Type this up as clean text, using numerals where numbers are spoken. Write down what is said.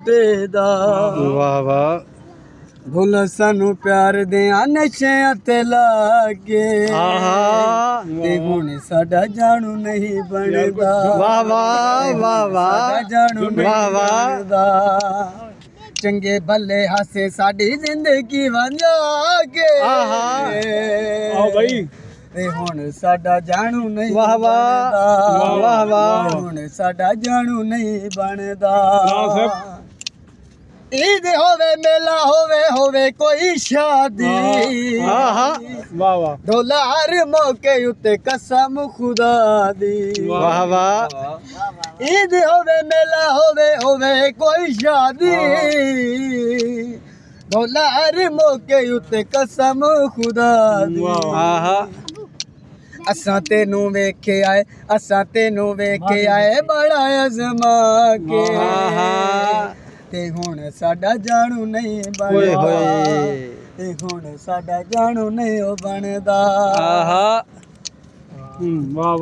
तेदा वाह वाह भुल सानू प्यार दियां नशियां ते लागे ते हुण साडा जानू नहीं बनदा वाह वाह वाह वाह साडा जानू वाह नहीं वाह बनदा चंगे भले हासे साडी जिंदगी वंजा के आओ भाई ते हुण साडा जानू नहीं वाह वाह बनदा वाह वाह हुण साडा जानू नहीं बनदा ईद होवे मेला होवे कोई शादी वाह वाह ढोला हर मौके उत्ते कसम खुदा दी वाह वाह ईद होवे मेला होवे कोई शादी ढोला हर मौके उत्ते कसम खुदा दी असां तेनू वेखे आए बड़ा अज़मा के ते हुण साडा जानू नहीं बनदा ते हुण साडा जानू नहीं बनदा वाह वाह